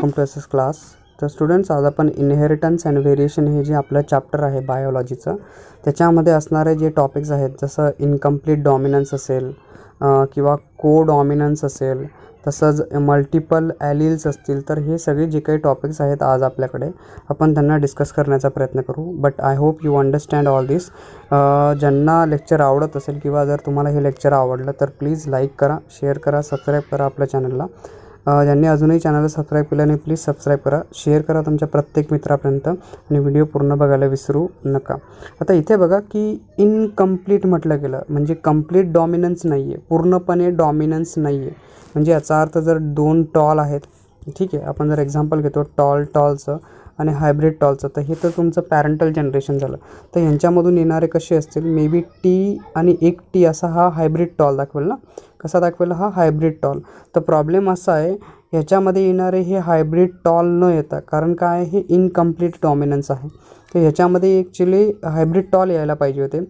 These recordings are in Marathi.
Welcome to S S class. तर स्टुडंट्स, आज आपण इनहेरिटन्स अँड व्हेरिएशन हे जे आपलं चॅप्टर आहे बायोलॉजीचं, त्याच्यामध्ये असणारे जे टॉपिक्स आहेत, जसं इनकम्प्लीट डॉमिनन्स असेल किंवा को डॉमिनन्स असेल, तसंच मल्टिपल ॲलिल्स असतील, तर हे सगळे जे काही टॉपिक्स आहेत आज आपल्याकडे, आपण त्यांना डिस्कस करण्याचा प्रयत्न करू. But I hope you understand all this. ज्यांना लेक्चर आवडत असेल किंवा जर तुम्हाला हे लेक्चर आवडलं तर प्लीज लाईक करा, शेअर करा, सबस्क्राईब करा आपल्या चॅनलला. ज्यांनी अजूनही चॅनलला सबस्क्राईब केलं नाही प्लीज सबस्क्राईब करा, शेअर करा तुमच्या प्रत्येक मित्रापर्यंत आणि व्हिडिओ पूर्ण बघायला विसरू नका. आता इथे बघा की इनकम्प्लीट म्हटलं गेलं म्हणजे कंप्लीट डॉमिनन्स नाही आहे, पूर्णपणे डॉमिनन्स नाही आहे. म्हणजे याचा अर्थ जर दोन टॉल आहेत, ठीक आहे, आपण जर एक्झाम्पल घेतो टॉलचं आणि हायब्रिड टॉलचं, तर हे तर तुमचं पॅरेंटल जनरेशन झालं. तर ह्यांच्यामधून येणारे कसे असतील, मे बी टी आणि एक टी असा हा हायब्रिड टॉल दाखवेल ना. कसा दाखवेल हा हायब्रिड टॉल. तर प्रॉब्लेम असा आहे, ह्याच्यामध्ये येणारे हे हायब्रिड टॉल न येता, कारण काय हे इनकम्प्लीट डॉमिनन्स आहे. तर ह्याच्यामध्ये ॲक्च्युली हायब्रिड टॉल यायला पाहिजे होते.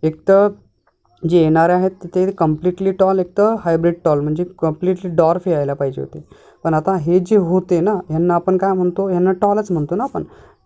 एक तर जे येणारे आहेत ते कम्प्लिटली टॉल, एक तर हायब्रिड टॉल म्हणजे कम्प्लिटली डॉर्फ यायला पाहिजे होते. पण आता हे जे होते ना, ह्यांना आपण काय म्हणतो, ह्यांना टॉलच म्हणतो ना आपण.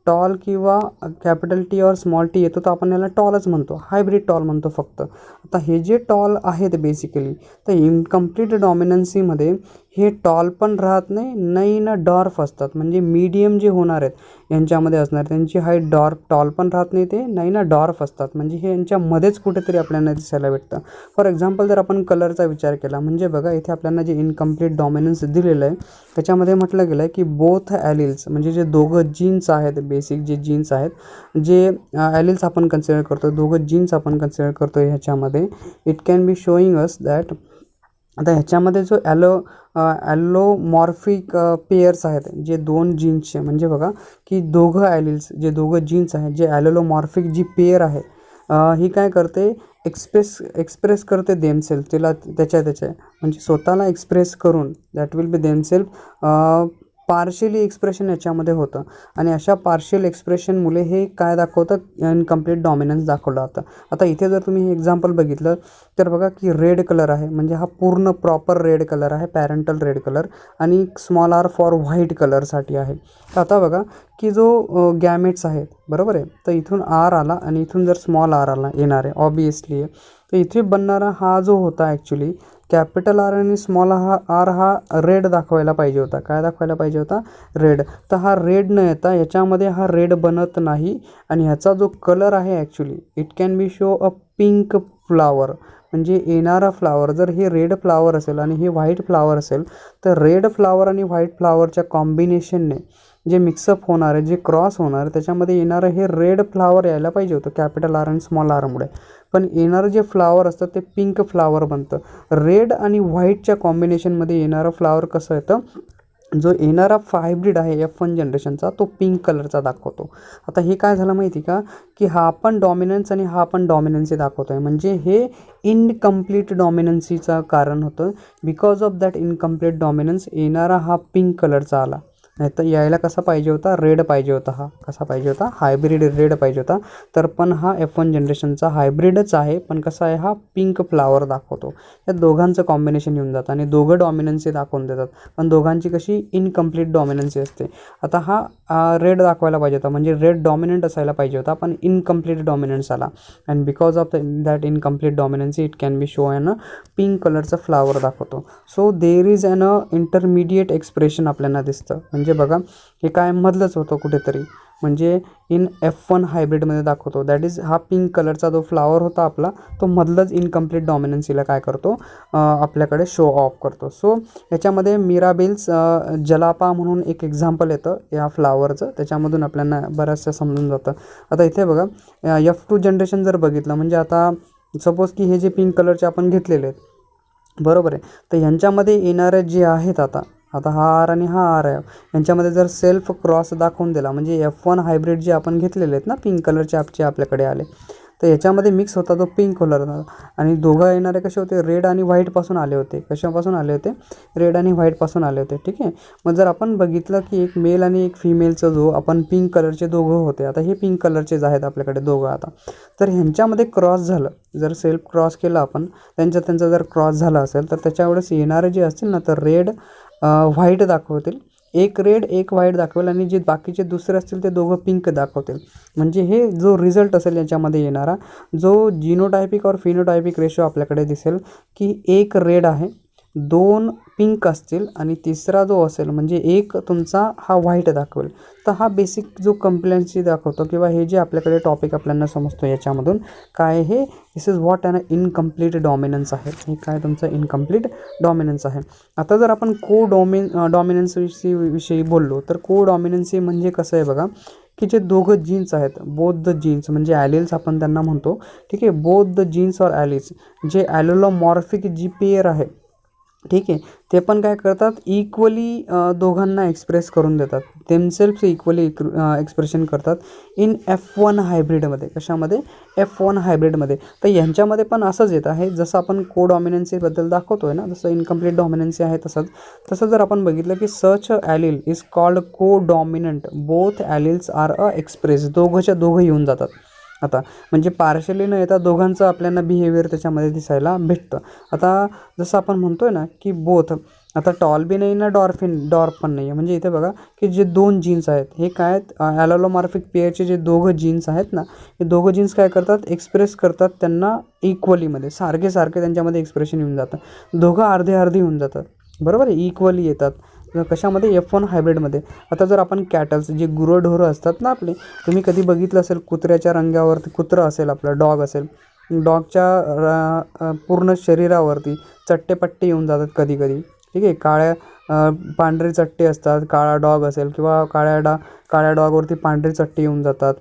टॉल किंवा कॅपिटल टी और स्मॉल टी येतो तर आपण याला टॉलच म्हणतो, हायब्रिड टॉल म्हणतो फक्त. आता हे जे टॉल आहेत बेसिकली, तर इनकम्प्लीट डॉमिनन्सीमध्ये हे टॉल पण राहत नाही ना डॉर्फ असतात. म्हणजे मीडियम जे होणार आहेत यांच्यामध्ये असणार, त्यांची हाईट टॉल पण राहत नाही, ते नाही ना डॉर्फ असतात. म्हणजे हे यांच्यामध्येच कुठेतरी आपल्याला दिसायला भेटतं. फॉर एक्झाम्पल जर आपण कलरचा विचार केला, म्हणजे बघा इथे आपल्याला जे इनकम्प्लीट डॉमिनन्स दिलेलं आहे त्याच्यामध्ये म्हटलं गेलं आहे की बोथ ॲलिल्स, म्हणजे जे दोघं जीन्स आहेत, बेसिक जे जीन्स आहेत, जे ॲलिल्स आपण कन्सिडर करतो, दोघं जीन्स आपण कन्सिडर करतो ह्याच्यामध्ये, it can B showing us that. आता ह्याच्यामध्ये जो ॲलोमॉर्फिक पेयर्स आहेत, जे दोन जीन्सचे, म्हणजे बघा की दोघं ॲलिल्स, जे दोघं जीन्स आहेत, जे ॲलोमॉर्फिक जी पेयर आहे, ही काय करते, एक्सप्रेस करते देमसेल्फ, तिला त्याच्या म्हणजे स्वतःला एक्सप्रेस करून, that will be themselves partially expression याच्यामध्ये होतं. आणि अशा पार्शियल एक्सप्रेशनमुळे हे काय दाखवतं, इनकम्प्लीट डॉमिनन्स दाखवलं जातं. आता इथे जर तुम्ही हे एक्झाम्पल बघितलं तर बघा की रेड कलर आहे, म्हणजे हा पूर्ण प्रॉपर रेड कलर आहे, पॅरेंटल रेड कलर, आणि स्मॉल आर फॉर व्हाईट कलरसाठी आहे. तर आता बघा की जो गॅमेट्स आहेत, बरोबर आहे, तर इथून आर आला आणि इथून जर स्मॉल आर आला येणार आहे ऑब्वियसली आहे. तर इथे बनणारा हा जो होता ॲक्च्युली कॅपिटल आर आणि स्मॉल आर हा रेड दाखवायला पाहिजे होता. काय दाखवायला पाहिजे होता, रेड. तर हा रेड न येता याच्यामध्ये हा रेड बनत नाही, आणि ह्याचा जो कलर आहे actually it can be show a pink flower. म्हणजे येणारा फ्लावर जर हे रेड फ्लावर असेल आणि हे व्हाईट फ्लावर असेल, तर रेड फ्लावर आणि व्हाईट फ्लावरच्या कॉम्बिनेशनने जे मिक्सअप होणार आहे, जे क्रॉस होणार आहे, त्याच्यामध्ये येणारं हे रेड फ्लावर यायला पाहिजे होतं कॅपिटल आर आणि स्मॉल आरमुळे. पण येणारं जे फ्लावर असतं ते पिंक फ्लावर बनतं. रेड आणि व्हाईटच्या कॉम्बिनेशनमध्ये येणारं फ्लावर कसं येतं, जो येणारा हायब्रिड आहे F1 जनरेशनचा, तो पिंक कलरचा दाखवतो. आता हे काय झालं माहिती का, की हा पण डॉमिनन्स आणि हा पण डॉमिनन्सी दाखवतो आहे. म्हणजे हे इनकम्प्लीट डॉमिनन्सीचं कारण होतं. Because of that incomplete dominance येणारा हा पिंक कलरचा आला, नाही तर यायला कसा पाहिजे होता, रेड पाहिजे होता. हा कसा पाहिजे होता, हायब्रिड रेड पाहिजे होता. तर पण हा F1 जनरेशनचा हायब्रिडच आहे, पण कसा आहे, हा पिंक फ्लावर दाखवतो. या दोघांचं कॉम्बिनेशन येऊन जातं आणि दोघं डॉमिनन्सी दाखवून देतात, पण दोघांची कशी इनकम्प्लीट डॉमिनन्सी असते. आता हा रेड दाखवायला पाहिजे होता, म्हणजे रेड डॉमिनंट असायला पाहिजे होता, पण इनकम्प्लीट डॉमिनन्स आला. And because of that incomplete dominancy it can be show an pink कलरचं फ्लावर दाखवतो. So there is an intermediate expression आपल्याला दिसतं. म्हणजे बघा हे काय मधलंच होतं कुठेतरी, म्हणजे इन F1 हायब्रिडमध्ये दाखवतो. दॅट इज हा पिंक कलरचा जो फ्लावर होता आपला, तो मधलंच इनकम्प्लीट डॉमिनन्सीला काय करतो, आपल्याकडे शो ऑफ करतो. सो याच्यामध्ये मिराबेल्स जलापा म्हणून एक एक्झाम्पल येतं या फ्लावरचं, त्याच्यामधून आपल्याला बऱ्याचशा समजून जातं. आता इथे बघा F2 जनरेशन जर बघितलं, म्हणजे आता सपोज की हे जे पिंक कलरचे आपण घेतलेले आहेत, बरोबर आहे, तर ह्यांच्यामध्ये येणारे जे आहेत, आता हा आर आणि हा आर आहे, यांच्यामध्ये जर सेल्फ क्रॉस दाखवून दिला, म्हणजे F1 हायब्रिड जे आपण घेतलेले आहेत ना पिंक कलरचे आपल्याकडे आले, तर याच्यामध्ये मिक्स होता तो पिंक कलर, आणि दोघं येणारे कसे होते, रेड आणि व्हाईटपासून आले होते. कशापासून आले होते, रेड आणि व्हाईटपासून आले होते, ठीक आहे. मग जर आपण बघितलं की एक मेल आणि एक फिमेलचं जो आपण पिंक कलरचे दोघं होते, आता हे पिंक कलरचेच आहेत आपल्याकडे दोघं. आता तर ह्यांच्यामध्ये क्रॉस झालं, जर सेल्फ क्रॉस केला आपण, त्यांचा जर क्रॉस झाला असेल, तर त्याच्यावेळेस येणारे जे असतील ना, तर रेड व्हाईट दाखवतील, एक रेड एक व्हाईट दाखवेल आणि जे बाकीचे दुसरे असतील ते दोघं पिंक दाखवतील. म्हणजे हे जो रिझल्ट असेल याच्यामध्ये येणारा, जो जिनोटायपिक और फिनोटायपिक रेशो आपल्याकडे दिसेल की एक रेड आहे, दोन पिंक असतील आणि तिसरा जो असेल म्हणजे एक तुमचा हा व्हाईट दाखवेल. तर हा बेसिक जो कंप्लेंसी दाखवतो किंवा हे जे आपल्याकडे टॉपिक आपल्याला समजतो याच्यामधून काय हे, this is what an incomplete dominance आहे. हे काय तुमचं इनकम्प्लीट डॉमिनन्स आहे. आता जर आपण डॉमिनन्स विषयी बोललो तर डॉमिनन्सी म्हणजे कसं आहे बघा, की जे दोघं जीन्स आहेत, बोथ द जीन्स म्हणजे ॲलिल्स आपण त्यांना म्हणतो. ठीक आहे, बोथ द जीन्स और ॲलिल्स जे ॲलोलोमॉर्फिक जी पेअर आहे, ठीक आहे, ते पण काय करतात, इक्वली दोघांना एक्सप्रेस करून देतात, देमसेल्फ इक्वली एक्सप्रेशन करतात इन F1 हायब्रिडमध्ये. कशामध्ये? F1 हायब्रिडमध्ये. तर यांच्यामध्ये पण असंच येत आहे, जसं आपण डॉमिनन्सीबद्दल दाखवतो आहे ना, जसं इनकम्प्लीट डॉमिनन्सी आहे तसं जर आपण बघितलं की such a allele is called dominant both alleles are express. दोघंच्या दोघं येऊन जातात. आता म्हणजे पार्शली न येता दोघांचं आपल्याला बिहेवियर त्याच्यामध्ये दिसायला भेटतं. आता जसं आपण म्हणतोय ना की बोथ, आता टॉल बी नाही ना डॉर्फ पण नाही आहे. म्हणजे इथे बघा की जे दोन जीन्स आहेत हे काय आहेत, ॲलोलोमॉर्फिक पेअरचे जे दोघं जीन्स आहेत ना, हे दोघं जीन्स काय करतात, एक्सप्रेस करतात त्यांना इक्वलीमध्ये, सारखे त्यांच्यामध्ये एक्सप्रेशन येऊन जातं. दोघं अर्धे येऊन जातात, बरोबर आहे, इक्वली येतात. कशामध्ये? F1 हायब्रिडमध्ये. आता जर आपण कॅटल्स जे गुरंढोरं असतात ना आपले, तुम्ही कधी बघितलं असेल कुत्र्याच्या रंगावरती, कुत्रं असेल आपलं, डॉग असेल, डॉगच्या पूर्ण शरीरावरती चट्टेपट्टे येऊन जातात कधी. ठीक आहे, पांढरे चट्टे असतात. काळा डॉग असेल किंवा काळ्या डॉगवरती पांढरे चट्टे येऊन जातात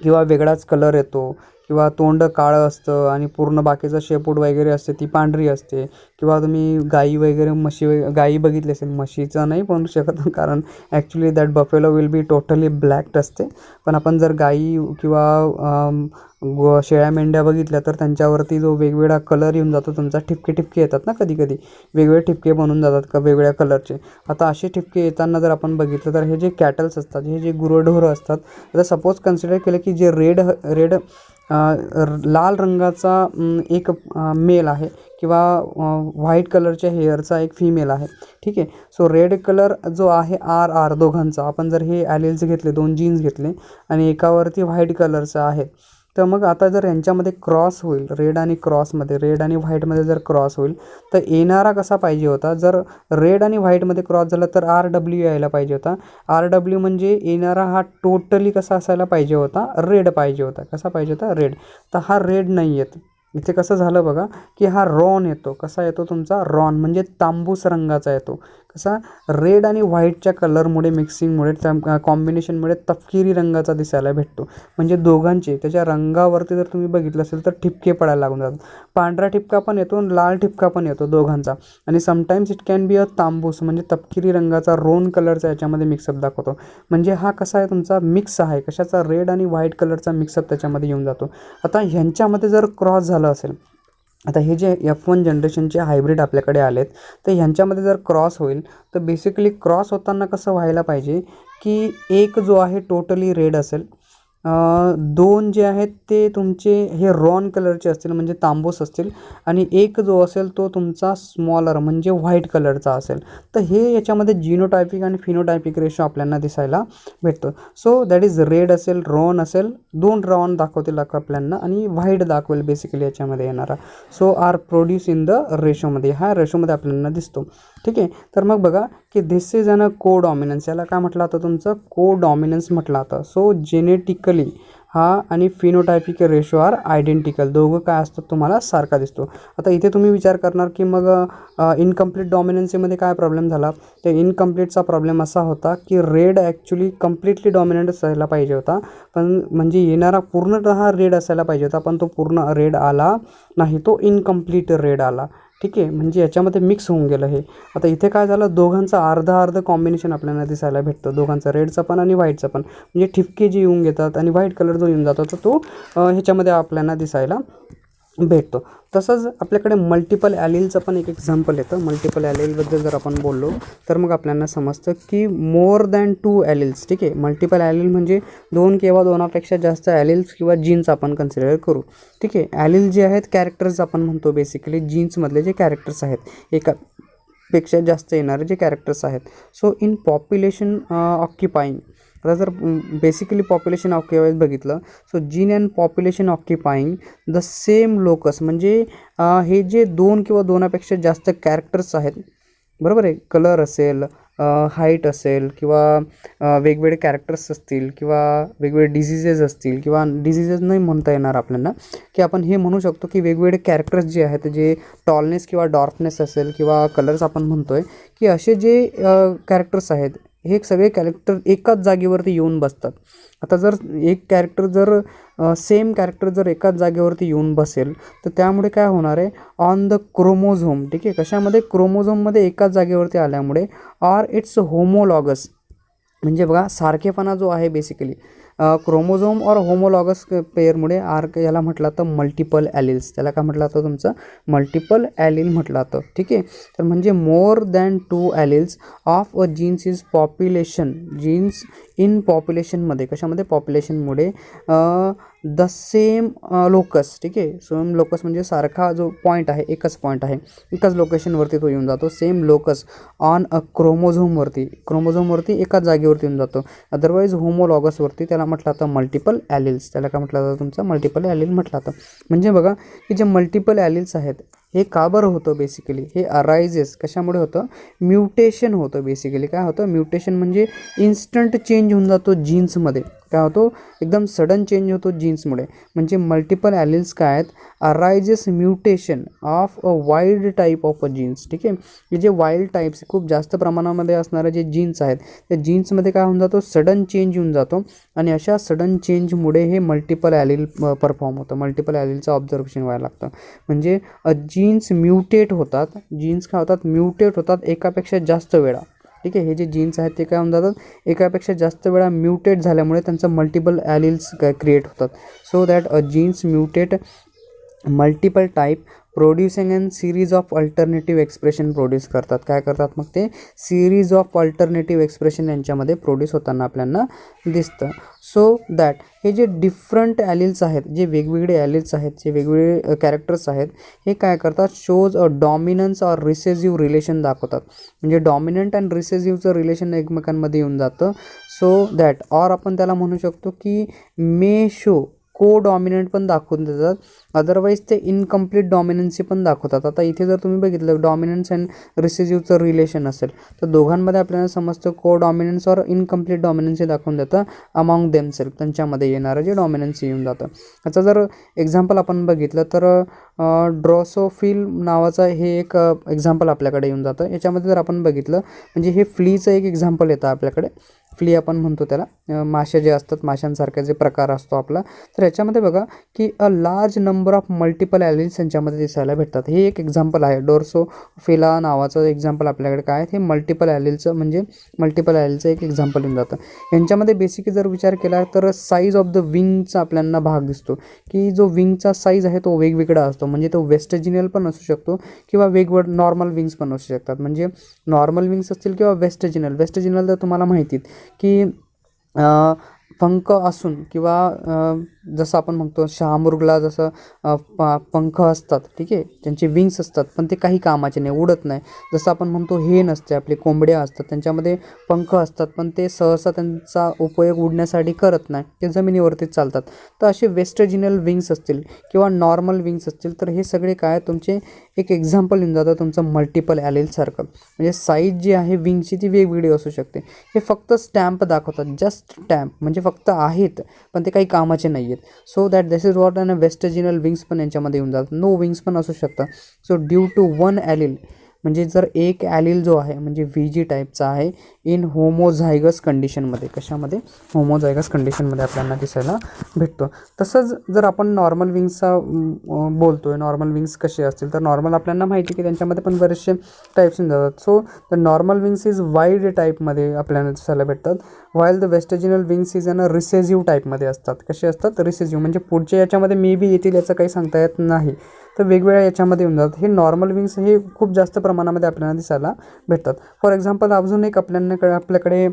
किंवा वेगळाच कलर येतो किंवा तोंड काळं असतं आणि पूर्ण बाकीचं शेपूट वगैरे असते ती पांढरी असते. किंवा तुम्ही गाई वगैरे गाई बघितली असेल, म्हशीचं नाही म्हणू शकत कारण actually that buffalo will be totally black असते. पण आपण जर गाई किंवा शेळ्या मेंढ्या बघितल्या तर त्यांच्यावरती जो वेगवेगळा कलर येऊन जातो तुमचा, ठिपके येतात ना कधी वेगवेगळे ठिपके बनून जातात का वेगवेगळ्या कलरचे. आता असे ठिपके येताना जर आपण बघितलं तर हे जे कॅटल्स असतात, हे जे गुरंढोरं असतात, आता सपोज कन्सिडर केलं की जे रेड लाल रंगाचा एक मेल आहे किंवा व्हाईट कलरच्या हेअरचा एक फिमेल आहे. ठीक आहे, सो रेड कलर जो आहे आर दोघांचा, आपण जर हे ॲलिल्स घेतले, दोन जीन्स घेतले आणि एकावरती व्हाईट कलरचं आहे, तर मग आता जर यांच्यामध्ये क्रॉस होईल, रेड आणि व्हाईटमध्ये जर क्रॉस होईल तर येणारा कसा पाहिजे होता, जर रेड आणि व्हाईटमध्ये क्रॉस झाला तर RW यायला पाहिजे होता. RW म्हणजे येणारा हा टोटली कसा असायला पाहिजे होता, रेड पाहिजे होता. कसा पाहिजे होता? रेड. तर हा रेड नाही येत. इथे कसं झालं बघा की हा रॉन येतो. कसा येतो तुमचा? रॉन म्हणजे तांबूस रंगाचा येतो. कसा? रेड आणि व्हाईटच्या कलरमुळे, मिक्सिंगमुळे, कॉम्बिनेशनमुळे तपकिरी रंगाचा दिसायला भेटतो. म्हणजे दोघांचे त्याच्या रंगावरती जर तुम्ही बघितलं असेल तर ठिपके पडायला लागून जातात. पांढरा ठिपका पण येतो आणि लाल ठिपका पण येतो दोघांचा. आणि sometimes it can be a तांबूस म्हणजे तपकिरी रंगाचा रोन कलरचा याच्यामध्ये मिक्सअप दाखवतो. म्हणजे हा कसा आहे तुमचा मिक्स आहे, कशाचा? रेड आणि व्हाईट कलरचा मिक्सअप त्याच्यामध्ये येऊन जातो. आता ह्यांच्यामध्ये जर क्रॉस झालं असेल, आता हे जे F1 जनरेशनचे हायब्रिड आपल्याकडे आलेत, तर ह्यांच्यामध्ये जर क्रॉस होईल तर बेसिकली क्रॉस होताना कसं व्हायला पाहिजे की एक जो आहे टोटली रेड असेल, दोन जे आहेत ते तुमचे हे रॉन कलरचे असतील म्हणजे तांबूस असतील आणि एक जो असेल तो तुमचा स्मॉलर म्हणजे व्हाईट कलरचा असेल. तर हे याच्यामध्ये जिनोटायपिक आणि फिनोटायपिक रेशो आपल्याला दिसायला भेटतो. सो दॅट इज रेड असेल, रॉन असेल, दोन रॉन दाखवतील आपल्याला आणि व्हाईट दाखवेल बेसिकली याच्यामध्ये येणारा. So are produce in the रेशोमध्ये, ह्या रेशोमध्ये आपल्याला दिसतो. ठीक आहे, तर मग बघा की धिस इज अन डॉमिनन्स. याला काय म्हटलं होतं तुमचं? डॉमिनन्स म्हटलं होतं. सो जेनेटिकली हा आणि फिनोटायपिक रेशो आर आयडेंटिकल, दोघं काय असतात तुम्हाला सारखा दिसतो. आता इथे तुम्ही विचार करणार की मग इनकम्प्लीट डॉमिनन्सीमध्ये काय प्रॉब्लेम झाला? तर इनकम्प्लीटचा प्रॉब्लेम असा होता की रेड ॲक्च्युली कम्प्लिटली डॉमिनंट असायला पाहिजे होता, पण म्हणजे येणारा पूर्णतः रेड असायला पाहिजे होता, पण तो पूर्ण रेड आला नाही, तो इनकम्प्लीट रेड आला. ठीक आहे, म्हणजे याच्यामध्ये मिक्स होऊन गेलं हे. आता इथे काय झालं, दोघांचं अर्ध कॉम्बिनेशन आपल्याला दिसायला भेटतं, दोघांचं रेडचं पण आणि व्हाईटचं पण. म्हणजे ठिपके जे येऊन घेतात आणि व्हाईट कलर जो येऊन जातो तर तो ह्याच्यामध्ये आपल्याला दिसायला भेटतो. तसंच आपल्याकडे मल्टिपल ॲलिलचं पण एक एक्झाम्पल येतं. मल्टिपल ॲलिलबद्दल जर आपण बोललो तर मग आपल्याला समजतं की मोर दॅन 2 ॲलिल्स. ठीक आहे, मल्टिपल ॲलिल म्हणजे दोन किंवा दोनापेक्षा जास्त ॲलिल्स किंवा जीन्स आपण कन्सिडर करू. ठीक आहे, ॲलिल जे आहेत कॅरेक्टर्स आपण म्हणतो बेसिकली, जीन्समधले जे कॅरेक्टर्स आहेत, पेक्षा जास्त येणारे जे कॅरेक्टर्स आहेत. सो इन पॉप्युलेशन ऑक्युपाईंग, आता जर बेसिकली पॉप्युलेशन ऑक्युपाईज बघितलं, so gene and population occupying the same locus, म्हणजे हे जे 2 किंवा 2पेक्षा जास्त कॅरेक्टर्स आहेत, बरोबर आहे, कलर असेल, हाईट असेल, किंवा वेगवेगळे कॅरेक्टर्स असतील, किंवा वेगवेगळे डिझिजेस असतील, किंवा डिझिजेस नाही म्हणता येणार आपल्याला, की आपण हे म्हणू शकतो की वेगवेगळे कॅरेक्टर्स जे आहेत, जे टॉलनेस किंवा डॉर्कनेस असेल, किंवा कलर्स आपण म्हणतो आहे, की असे जे कॅरेक्टर्स आहेत, हे सगळे कॅरेक्टर एकाच जागेवरती येऊन बसतात. आता जर एक कॅरेक्टर जर सेम कॅरेक्टर जर एकाच जागेवरती येऊन बसेल, तर त्यामुळे काय होणार आहे, ऑन द क्रोमोझोम, ठीक आहे, कशामध्ये, क्रोमोझोममध्ये एकाच जागेवरती आल्यामुळे, ऑर इट्स होमोलॉगस, म्हणजे बघा सारखेपणा जो आहे बेसिकली क्रोमोझोम और होमोलॉगस पेअरमुळे याला म्हटलं तर मल्टिपल ॲलिल्स, त्याला काय म्हटलं जातं, तुमचं मल्टिपल ॲलिल म्हटलं जातं. ठीक आहे, तर म्हणजे more than 2 alleles of a genes is population, genes in पॉप्युलेशनमध्ये, कशामध्ये, पॉप्युलेशनमुळे द सेम लोकस, ठीक आहे, सेम लोकस म्हणजे सारखा जो पॉईंट आहे, एकच पॉईंट आहे, एकाच लोकेशनवरती तो येऊन जातो, सेम लोकस ऑन अ क्रोमोझोमवरती एकाच जागेवरती येऊन जातो. अदरवाईज होमोलॉगसवरती त्याला म्हटलं जातं मल्टिपल ॲलिल्स, त्याला काय म्हटलं जातं, तुमचं मल्टिपल ॲलिल म्हटलं जातं. म्हणजे बघा की जे मल्टिपल ॲलिल्स आहेत हे का बरं होतं, बेसिकली हे अरायझेस कशामुळे होतं, म्युटेशन होतं. बेसिकली काय होतं, म्युटेशन म्हणजे इन्स्टंट चेंज होऊन जातो जीन्समध्ये, काय होतो, एकदम सडन चेंज होतो जीन्समुळे. म्हणजे मल्टिपल ॲलिल्स काय आहेत, arises mutation of a wild type of a genes. ठीक आहे, हे जे वाईल्ड टाईप्स खूप जास्त प्रमाणामध्ये असणारे जे जीन्स आहेत, त्या जीन्समध्ये काय होऊन जातो, सडन चेंज होऊन जातो, आणि अशा सडन चेंजमुळे हे मल्टिपल ॲलिल परफॉर्म होतं, मल्टिपल ॲलिलचं ऑब्झर्वेशन व्हायला लागतं. म्हणजे जीन्स म्युटेट होतात, जीन्स काय होतात, म्युटेट होतात एकापेक्षा जास्त वेळा. ठीक आहे, हे जे जीन्स आहेत ते काय होऊन जातात, एकापेक्षा जास्त वेळा म्युटेट झाल्यामुळे त्यांचं मल्टिपल ॲलिल्स क्रिएट होतात. So that a genes mutate multiple type producing and series of alternative expression produce करतात. काय करतात मग ते, सिरीज ऑफ अल्टरनेटिव्ह एक्सप्रेशन यांच्यामध्ये प्रोड्यूस होताना आपल्याला दिसतं. सो दॅट हे जे डिफरंट ॲलिल्स आहेत, जे वेगवेगळे ॲलिल्स आहेत, जे वेगवेगळे कॅरेक्टर्स आहेत, हे काय करतात, shows a dominance or recessive relation दाखवतात. म्हणजे डॉमिनंट अँड रिसेसिव्हचं रिलेशन एकमेकांमध्ये येऊन जातं. सो दॅट, ऑर आपण त्याला म्हणू शकतो की मे शो को डॉमिनंट पण दाखवून देतात, अदरवाईज ते इनकम्प्लीट डॉमिनन्सी पण दाखवतात. आता इथे जर तुम्ही बघितलं डॉमिनन्स अँड रिसेसिव्हचं रिलेशन असेल, तर दोघांमध्ये आपल्याला समजतं को डॉमिनन्स और इनकम्प्लीट डॉमिनन्सी दाखवून देतं अमॉंग देमसेल्फ, त्यांच्यामध्ये येणारं जे डॉमिनन्सी येऊन जातं. याचं जर एक्झाम्पल आपण बघितलं तर ड्रोसोफिल नावाचं हे एक एक्झाम्पल आपल्याकडे येऊन जातं. याच्यामध्ये जर आपण बघितलं, म्हणजे हे फ्लीचं एक एक्झाम्पल येतं आपल्याकडे, फ्ली आपण म्हणतो त्याला, मासे जे असतात, माशांसारखे जे प्रकार असतो आपला, तर याच्यामध्ये बघा की a large number of multiple alleles यांच्यामध्ये दिसायला भेटतात. हे एक एक्झाम्पल आहे, ड्रोसोफिला नावाचं एक्झाम्पल आपल्याकडे काय आहे, हे मल्टिपल ॲलिल्सचं, म्हणजे मल्टिपल ॲलिल्सचं एक एक्झाम्पल येऊन जातं. यांच्यामध्ये बेसिकली जर विचार केला तर साईज ऑफ द विंगचा आपल्याला भाग दिसतो, की जो विंगचा साईज आहे तो वेगवेगळा असतो. म्हणजे तो वेस्टजिनियल पण असू शकतो, किंवा वेगवेगळं नॉर्मल विंग्स पण असू शकतात. म्हणजे नॉर्मल विंग्स असतील किंवा वेस्टजिनियल तर तुम्हाला माहिती की पंख असून, किंवा जसं आपण म्हणतो शहामृगला जसं पंख असतात, ठीक आहे, त्यांचे विंग्स असतात, पण ते काही कामाचे नाही, उडत नाही. जसं आपण म्हणतो हेन असते, आपले कोंबड्या असतात, त्यांच्यामध्ये पंख असतात, पण ते सहसा त्यांचा उपयोग उडण्यासाठी करत नाही, ते जमिनीवरतीच चालतात. तर असे वेस्टजिनियल विंग्स असतील किंवा नॉर्मल विंग्स असतील, तर हे सगळे काय तुमचे एक एक्झाम्पल येऊन जातं तुमचं मल्टिपल ॲलिलसारखं. म्हणजे साईज जी आहे विंगची ती वेगवेगळी असू शकते. हे फक्त स्टॅम्प दाखवतात, जस्ट स्टॅम्प, म्हणजे फक्त आहेत पण ते काही कामाचे नाही आहेत. So that this is what and vestigial wings पण यांच्यामध्ये येऊन जातात, नो विंग्स पण असू शकतात. So due to one allele, म्हणजे जर एक ॲलिल जो आहे म्हणजे VG टाईपचा आहे, इन होमोझायगस कंडिशनमध्ये, कशामध्ये, होमोझायगस कंडिशनमध्ये आपल्याला दिसायला भेटतो. तसंच जर आपण नॉर्मल विंग्सचा बोलतोय, नॉर्मल विंग्स कसे असतील, तर नॉर्मल आपल्याला माहिती की त्यांच्यामध्ये पण बरेचसे टाईप्स येऊन जातात. So the normal wings is wide टाईपमध्ये आपल्याला दिसायला भेटतात, while the vestigial wings is an recessive टाईपमध्ये असतात. कसे असतात, रिसेसिव्ह, म्हणजे पुढच्या याच्यामध्ये मे बी येतील याचं काही सांगता येत नाही, तर वेगवेगळ्या याच्यामध्ये येऊन जातात. हे नॉर्मल विंग्स हे खूप जास्त प्रमाणामध्ये आपल्याला दिसायला भेटतात. फॉर एक्झाम्पल अजून एक आपल्याकडे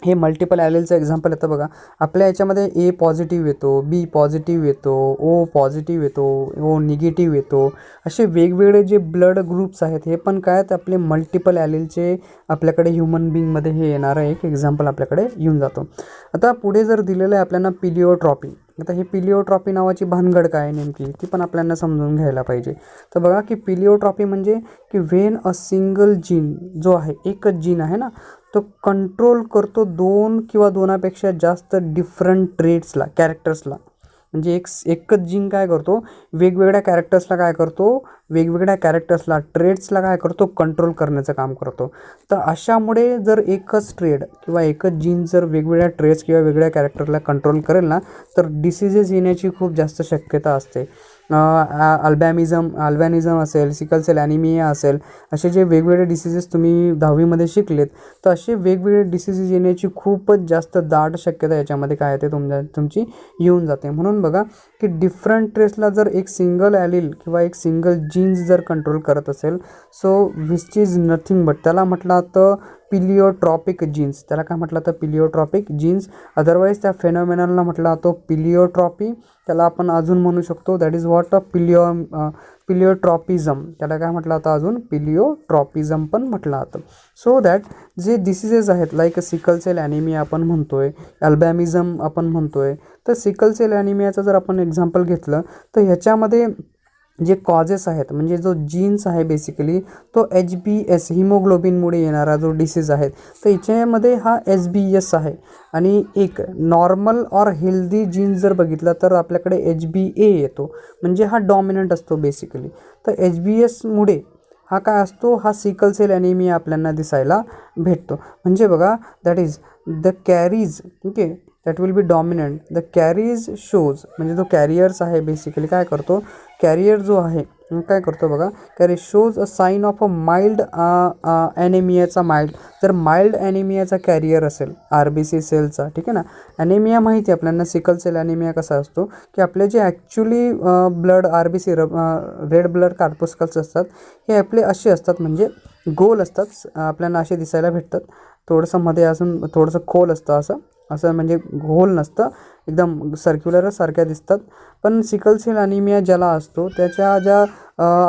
हे मल्टिपल ॲलिलचं एक्झाम्पल येतं बघा. आपल्या याच्यामध्ये ए पॉझिटिव्ह येतो, बी पॉझिटिव्ह येतो, ओ पॉझिटिव्ह येतो, ओ निगेटिव्ह येतो. असे वेगवेगळे जे ब्लड ग्रुप्स आहेत हे पण काय तर आपले मल्टिपल ॲलिलचे आपल्याकडे ह्युमन बिंगमध्ये हे येणारं एक एक्झाम्पल आपल्याकडे येऊन जातो. आता पुढे जर दिलेलं आहे आपल्याला पिलिओट्रॉपी. आता हे पिलिओट्रॉपी नावाची भानगड काय आहे नेमकी ती पण आपल्याला समजून घ्यायला पाहिजे. तर बघा की पिलिओट्रॉपी म्हणजे की व्हेन अ सिंगल जीन जो आहे, एकच जीन आहे ना, तो कंट्रोल करतो 2 किंवा 2पेक्षा जास्त डिफरंट ट्रेट्सला, कॅरेक्टर्सला. म्हणजे एकच जीन काय करतो, वेगवेगळ्या कॅरेक्टर्सला काय करतो, वेगवेगळ्या कॅरेक्टर्सला, ट्रेड्सला काय करतो, कंट्रोल करण्याचं काम करतो. तर अशामुळे जर एकच ट्रेड किंवा एकच जीन जर वेगवेगळ्या ट्रेड्स किंवा वेगवेगळ्या कॅरेक्टरला कंट्रोल करेल ना, तर डिसीजेस येण्याची खूप जास्त शक्यता असते. अल्बॅनिझम असेल, सिकल सेल ॲनिमिया असेल, असे जे वेगवेगळे डिसीजेस तुम्ही 10वीमध्ये शिकलेत, तर असे वेगवेगळे डिसीजेस येण्याची खूपच जास्त दाट शक्यता याच्यामध्ये काय येते तुमची येऊन जाते. म्हणून बघा की डिफरंट ट्रेसला जर एक सिंगल ॲलिल किंवा एक सिंगल जीन्स जर कंट्रोल करत असेल, so which is nothing but त्याला म्हटलं तर पिलिओट्रॉपिक जीन्स. त्याला काय म्हटलं तर पिलिओट्रॉपिक जीन्स. अदरवाईज त्या फेनॉमेनलला म्हटला तो पिलिओट्रॉपी. त्याला आपण अजून म्हणू शकतो दॅट इज व्हॉट अ पिलिओट्रॉपिझम. त्याला काय म्हटलं आता अजून पिलिओट्रॉपिझम पण म्हटलं जातं. सो दॅट जे डिसीजेस आहेत लाईक सिकल सेल ॲनिमिया आपण म्हणतोय, अल्बॅमिझम आपण म्हणतोय. तर सिकल सेल ॲनिमियाचं जर आपण एक्झाम्पल घेतलं तर ह्याच्यामध्ये जे कॉजेस आहेत म्हणजे जो जीन्स आहे बेसिकली तो HbS हिमोग्लोबिनमुळे येणारा जो डिसीज आहे, तर याच्यामध्ये हा SBS आहे. आणि एक नॉर्मल ऑर हेल्दी जीन्स जर बघितला तर आपल्याकडे HbA येतो, म्हणजे हा डॉमिनंट असतो बेसिकली. तर HbSमुळे हा काय असतो, हा सिकल सेल ॲनिमिया आपल्याला दिसायला भेटतो. म्हणजे बघा that is the carries, okay, that will B dominant. The carries shows म्हणजे जो कॅरियर्स आहे बेसिकली काय करतो, कॅरियर जो आहे काय करतो बघा, carry shows a sign of a mild ॲनिमियाचा. जर माइल्ड ॲनिमियाचा कॅरियर असेल RBC सेलचा, ठीक आहे ना. ॲनिमिया माहिती आहे आपल्याला, सिकल सेल ॲनिमिया कसा असतो की आपले जे actually blood RBC red blood corpuscles असतात हे आपले असे असतात, म्हणजे गोल असतात, आपल्याला असे दिसायला भेटतात. थोडंसं मध्ये असून थोडंसं खोल असतं, असं म्हणजे गोल नसतं, एकदम सर्क्युलर सारख्या दिसतात. पण सिकल सेल ॲनिमिया ज्याला असतो त्याच्या ज्या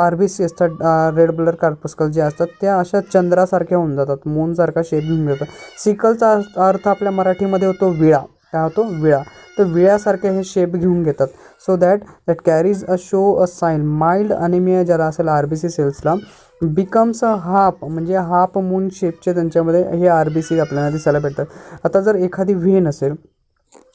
RBC असतात, रेड ब्लड कार्पस्कल जे असतात त्या अशा चंद्रासारख्या होऊन जातात, मूनसारखा शेप घेऊन जातात. सिकलचा अर्थ आपल्या मराठीमध्ये होतो विळा. काय होतो, विळा. तर विळ्यासारखे हे शेप घेऊन घेतात. So that carries a show a sine mild anaemia ज्याला असेल RBC सेल्सला बिकम्स अ हाफ, म्हणजे हाफ मून शेपचे त्यांच्यामध्ये हे RBC आपल्याला दिसायला भेटतात. आता जर एखादी व्हेन असेल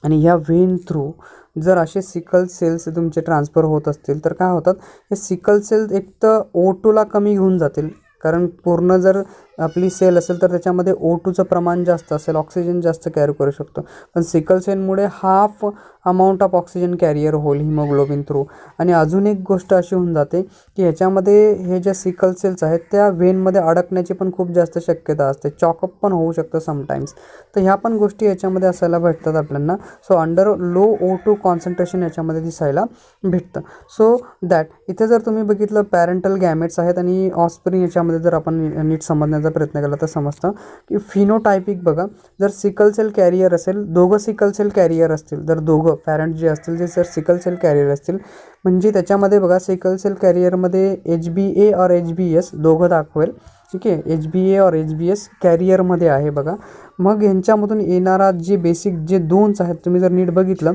आणि ह्या व्हेन थ्रू जर असे सिकल सेल्स तुमचे ट्रान्सफर होत असतील तर काय होतात, हे सिकल सेल्स एक तर O2ला कमी घेऊन जातील, कारण पूर्ण जर आपली सेल असेल तर त्याच्यामध्ये O2चं प्रमाण जास्त असेल, ऑक्सिजन जास्त कॅरी करू शकतो. पण सिकल सेलमुळे half amount of oxygen carrier होईल हिमोग्लोबिन थ्रू. आणि अजून एक गोष्ट अशी होऊन जाते की ह्याच्यामध्ये हे ज्या सिकल सेल्स आहेत त्या व्हेनमध्ये अडकण्याची पण खूप जास्त शक्यता असते, चॉकअप पण होऊ शकतं समटाईम्स. तर ह्या पण गोष्टी याच्यामध्ये असायला भेटतात आपल्याला. So under low O2 concentration याच्यामध्ये दिसायला भेटतं. सो दॅट इथे जर तुम्ही बघितलं पॅरेंटल गॅमेट्स आहेत आणि ऑस्प्रिंग याच्यामध्ये जर आपण नीट समजण्याचा प्रयत्न केला तर समजतं की फिनोटायपिक बघा, जर सिकल सेल कॅरियर असेल, दोघं सिकल सेल कॅरियर असतील, तर दोघं पॅरेंट जे असतील जे जर सिकल सेल कॅरियर असतील, म्हणजे त्याच्यामध्ये बघा सिकल सेल कॅरियरमध्ये HbA और HbS दोघं दाखवेल, ठीक आहे. HbA और HbS कॅरियरमध्ये आहे बघा. मग ह्यांच्यामधून येणारा जे बेसिक जे दोन्स आहेत तुम्ही जर नीट बघितलं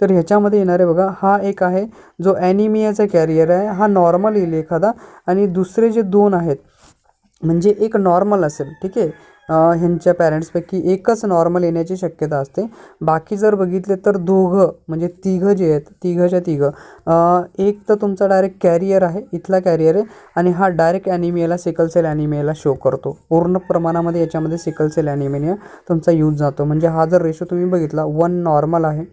तर ह्याच्यामध्ये येणारे बघा, हा एक आहे जो ॲनिमियाचा कॅरियर आहे, हा नॉर्मल येईल एखादा, आणि दुसरे जे दोन आहेत म्हणजे एक नॉर्मल असेल, ठीक आहे. ह्यांच्या पॅरेंट्सपैकी एकच नॉर्मल येण्याची शक्यता असते. बाकी जर बघितले तर दोघं म्हणजे तिघं जे आहेत, तिघंच्या तिघं, एक तर तुमचा डायरेक्ट कॅरियर आहे, इथला कॅरियर आहे, आणि हा डायरेक्ट ॲनिमियाला सिकल सेल ॲनिमियाला शो करतो. पूर्ण प्रमाणामध्ये याच्यामध्ये सिकल सेल ॲनिमिया तुमचा यूज जातो. म्हणजे हा जर रेशो तुम्ही बघितला 1 नॉर्मल आहे,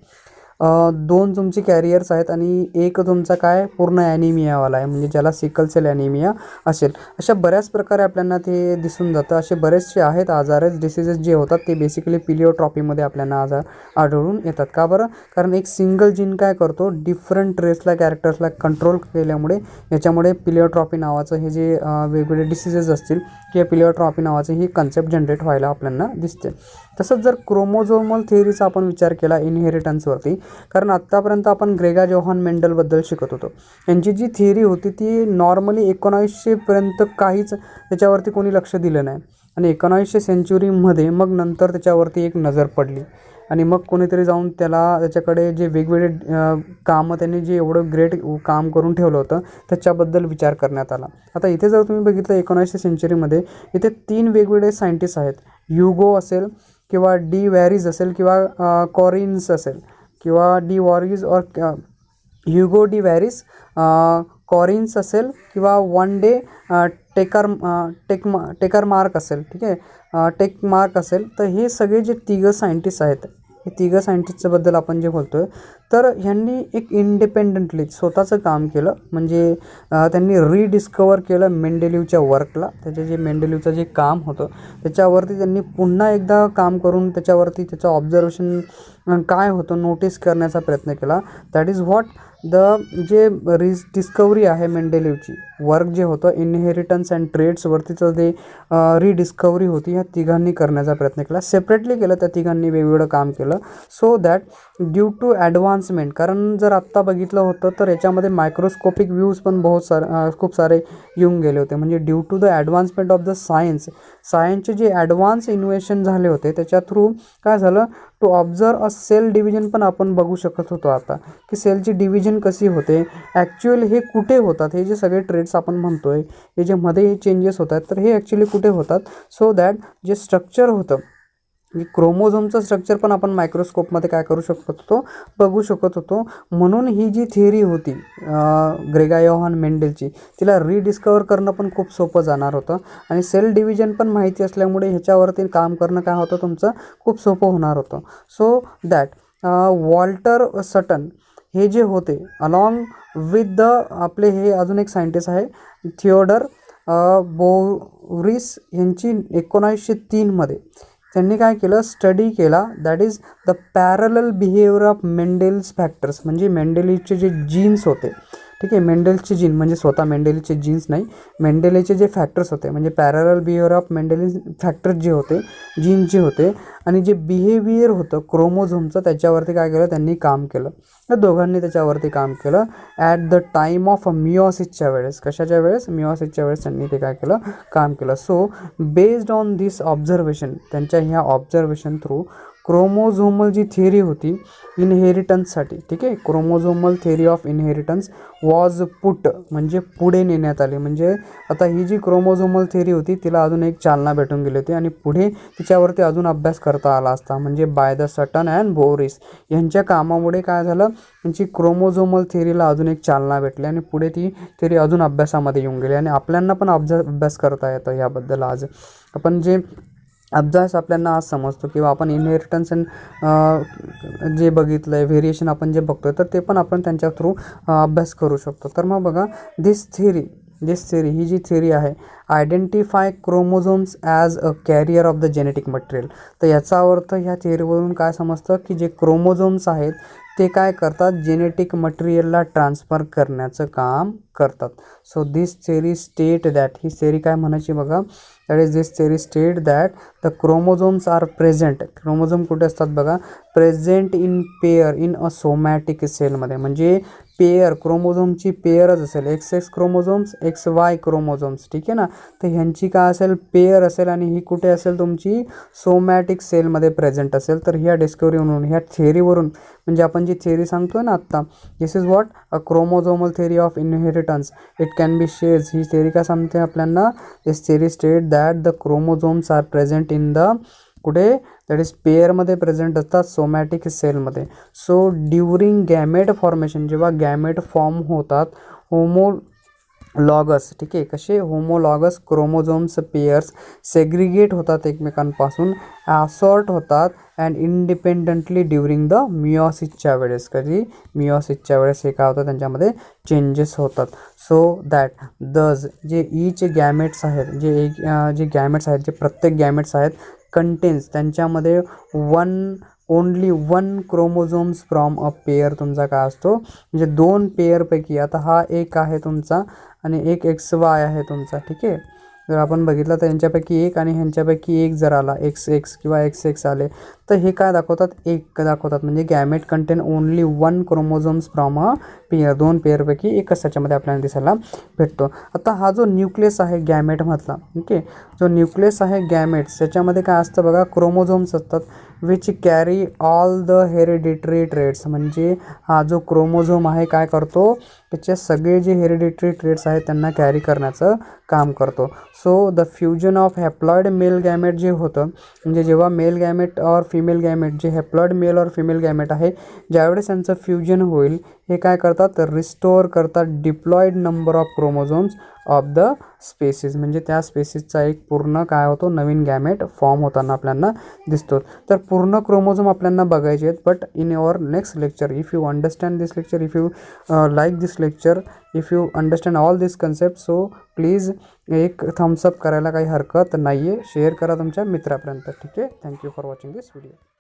2 तुमचे कॅरियर्स आहेत आणि एक तुमचा काय पूर्ण ॲनिमियावाला आहे, म्हणजे ज्याला सिकल सेल ॲनिमिया असेल. अशा बऱ्याच प्रकारे आपल्याला ते दिसून जातं. असे बरेचसे आहेत आजारच डिसीजेस जे होतात ते बेसिकली पिलिओट्रॉपीमध्ये आपल्याला आजार आढळून येतात. का बरं, कारण एक सिंगल जीन काय करतो, डिफरंट ट्रेसला कॅरेक्टर्सला कंट्रोल केल्यामुळे याच्यामुळे पिलिओट्रॉपी नावाचं हे जे वेगवेगळे डिसीजेस असतील किंवा पिलिओट्रॉपी नावाचं ही कन्सेप्ट जनरेट व्हायला आपल्याला दिसते. तसंच जर क्रोमोझोमल थिअरीचा आपण विचार केला इनहेरिटन्सवरती, कारण आत्तापर्यंत आपण ग्रेगा जोहान मेंडलबद्दल शिकत होतो. यांची जी थिअरी होती ती नॉर्मली 1900पर्यंत काहीच त्याच्यावरती कोणी लक्ष दिलं नाही, आणि 1900 सेंचुरीमध्ये मग नंतर त्याच्यावरती एक नजर पडली, आणि मग कोणीतरी जाऊन त्याच्याकडे जे वेगवेगळे कामं त्यांनी जे एवढं ग्रेट काम करून ठेवलं होतं त्याच्याबद्दल विचार करण्यात आला. आता इथे जर तुम्ही बघितलं 1900 सेंचुरीमध्ये इथे 3 वेगवेगळे सायंटिस्ट आहेत. ह्युगो असेल किंवा डी वॅरिज असेल किंवा कॉरिन्स असेल किंवा डी वॉरिज और ह्युगो डी वॅरिस, कॉरिन्स असेल किंवा वन डे टेकरमार्क असेल, ठीक आहे, टेकमार्क असेल. तर हे सगळे जे तिघं सायंटिस्ट आहेत, हे तिघं सायंटिस्टबद्दल आपण जे बोलतो आहे, तर ह्यांनी एक इंडिपेंडंटली स्वतःचं काम केलं. म्हणजे त्यांनी रिडिस्कवर केलं मेंडेलिव्हच्या वर्कला. त्याचे जे मेंडेलिव्हचं जे काम होतं त्याच्यावरती त्यांनी पुन्हा एकदा काम करून त्याच्यावरती त्याचं ऑब्झर्वेशन काय होतं नोटीस करण्याचा प्रयत्न केला. दॅट इज व्हॉट जे डिस्कवरी आहे मेंडेलिव्हची वर्क जे होतं इनहेरिटन्स अँड ट्रेड्सवरतीचं जे रिडिस्कवरी होती ह्या तिघांनी करण्याचा प्रयत्न केला. सेपरेटली केलं, त्या तिघांनी वेगवेगळं काम केलं. So that due to advancement, कारण जर आत्ता बघितलं होतं तर याच्यामध्ये मायक्रोस्कोपिक व्ह्यूज पण खूप सारे येऊन गेले होते. म्हणजे due to the advancement of the सायन्सचे जे ॲडव्हान्स इन्व्हेशन झाले होते त्याच्या थ्रू काय झालं, to observe a cell division पण आपण बघू शकत होतो आता, की सेलची डिव्हिजन कशी होते, ॲक्च्युअल हे कुठे होतात, हे जे सगळे ट्रेड्स आपण म्हणतोय हे जे मध्ये चेंजेस होतात तर हे ॲक्च्युली कुठे होतात. सो दॅट जे स्ट्रक्चर होतं क्रोमोझोमचं स्ट्रक्चर पण आपण मायक्रोस्कोपमध्ये काय करू शकत होतो, बघू शकत होतो. म्हणून ही जी थिअरी होती ग्रेगा योहान मेंडेलची, तिला रिडिस्कवर करणं पण खूप सोपं जाणार होतं, आणि सेल डिव्हिजन पण माहिती असल्यामुळे ह्याच्यावरती काम करणं काय होतं तुमचं खूप सोपं होणार होतं. सो दॅट वॉल्टर सटन हे जे होते अलॉंग विथ द आपले हे अजून एक सायंटिस्ट आहे थिओडर बोरिस यांची 1903मध्ये त्यांनी काय केलं, स्टडी केला. That is the parallel behaviour of Mendel's factors. म्हणजे मेंडेलीचे जे जीन्स होते, ठीक आहे, मेंडेलचे जीन म्हणजे स्वतः मेंडेलीचे जीन्स नाही, मेंडेलीचे जे फॅक्टर्स होते म्हणजे पॅरलल बिहेवियर ऑफ मेंडेली फॅक्टर्स जे होते, जीन्स जे होते, आणि जे बिहेवियर होतं क्रोमोझोमचं त्याच्यावरती काय केलं त्यांनी काम केलं. या दोघांनी त्याच्यावरती काम केलं ॲट द टाईम ऑफ मिओसिसच्या वेळेस. कशाच्या वेळेस, मिओसिसच्या वेळेस त्यांनी ते काय केलं, काम केलं. So based on this observation, त्यांच्या ह्या ऑब्झर्वेशन थ्रू क्रोमोझोमल जी थिअरी होती इनहेरिटन्ससाठी, ठीक आहे, chromosomal theory of inheritance was put म्हणजे पुढे नेण्यात आली. म्हणजे आता ही जी क्रोमोझोमल थिअरी होती तिला अजून एक चालना भेटून गेली होती, आणि पुढे तिच्यावरती अजून अभ्यास करता आला असता. म्हणजे बाय द सटन अँड बोरिस यांच्या कामामुळे काय झालं, त्यांची क्रोमोझोमल थिअरीला अजून एक चालना भेटली, आणि पुढे ती थिअरी अजून अभ्यासामध्ये येऊन गेली, आणि आपल्यांना पण अभ्यास करता येतं याबद्दल. आज आपण जे अभ्यास आपल्याला आज समजतो किंवा आपण इनहेरिटन्स अँड जे बघितलं आहे व्हेरिएशन आपण जे बघतोय तर ते पण आपण त्यांच्या थ्रू अभ्यास करू शकतो. तर मग बघा दिस थिअरी ही जी थिअरी आहे identify chromosomes as a carrier of the genetic material. तर याचा अर्थ ह्या थिअरीवरून काय समजतं की जे क्रोमोझोम्स आहेत ते काय करतात, जेनेटिक मटेरियलला ट्रान्सफर करण्याचं काम करतात. So this theory state that, ही थिअरी काय म्हणायची बघा, that is this theory state that the chromosomes are present. Chromosome कुठे असतात बघा, present in pair in a somatic सेलमध्ये. म्हणजे पेअर, क्रोमोझोमची पेअरच असेल, XX क्रोमोझोम्स XY क्रोमोझोम्स, ठीक आहे ना. तर ह्यांची काय असेल, पेअर असेल, आणि ही कुठे असेल तुमची सोमॅटिक सेलमध्ये प्रेझेंट असेल. तर ह्या डिस्कवरीवरून, ह्या थिअरीवरून, म्हणजे आपण जी थिअरी सांगतोय ना आत्ता, this is what a chromosomal theory of inheritance it can be shares. ही थिअरी काय सांगते आपल्याला, this theory state that the chromosomes are present in the कुठे, दॅट इज पेअरमध्ये प्रेझेंट असतात सोमॅटिक सेलमध्ये. सो ड्युरिंग गॅमेट फॉर्मेशन, जेव्हा गॅमेट फॉर्म होतात होमोलॉगस, ठीक आहे, कसे होमोलॉगस क्रोमोझोम्स पेअर्स सेग्रिगेट होतात एकमेकांपासून, असॉर्ट होतात अँड इंडिपेंडंटली ड्युरिंग द मिओसिसच्या वेळेस. कधी, मिओसिसच्या वेळेस हे काय होतं, त्यांच्यामध्ये चेंजेस होतात. सो दॅट दज जे ईच गॅमेट्स आहेत, जे गॅमेट्स आहेत, जे प्रत्येक गॅमेट्स आहेत कंटेन्स, त्यांच्यामध्ये only one chromosomes from a pair तुमचा काय असतो, म्हणजे 2 पेअरपैकी, आता हा एक आहे तुमचा आणि एक XY आहे तुमचा, ठीक आहे. जर आपण बघितलं तर यांच्यापैकी एक आणि ह्यांच्यापैकी एक जर आला XX किंवा XX आले तर हे काय दाखवतात, एक दाखवतात. म्हणजे gamete content only 1 chromosomes from a pair, 2 पेअरपैकी एकच त्याच्यामध्ये आपल्याला दिसायला भेटतो. आता हा जो न्यूक्लियस आहे गॅमेटमधला, ओके, जो न्यूक्लियस आहे गॅमेट्स त्याच्यामध्ये काय असतं बघा, क्रोमोझोम्स असतात which carry all the hereditary traits. म्हणजे हा जो क्रोमोझोम आहे काय करतो, त्याचे सगळे जे हेरिडिटरी ट्रेट्स आहेत त्यांना कॅरी करण्याचं काम करतो. So the fusion of haploid mail gamete जे होतं, म्हणजे जेव्हा मेल गॅमेट और फिमेल गॅमेट, जे हॅप्लॉइड मेल और फिमेल गॅमेट आहे, ज्यावेळेस त्यांचं फ्युजन होईल हे काय करतात, रिस्टोअर करतात diploid number of chromosomes of the species. म्हणजे त्या स्पेसिसचा एक पूर्ण काय होतो, नवीन गॅमेट फॉर्म होताना आपल्याला दिसतो. तर पूर्ण क्रोमोझोम आपल्याला बघायचे आहेत. But in your next lecture, if you understand this lecture, if you like this lecture, if you understand all this concept, so please एक थम्सअप करायला काही हरकत नाही आहे. शेअर करा तुमच्या मित्रापर्यंत. ठीक आहे. Thank you for watching this video.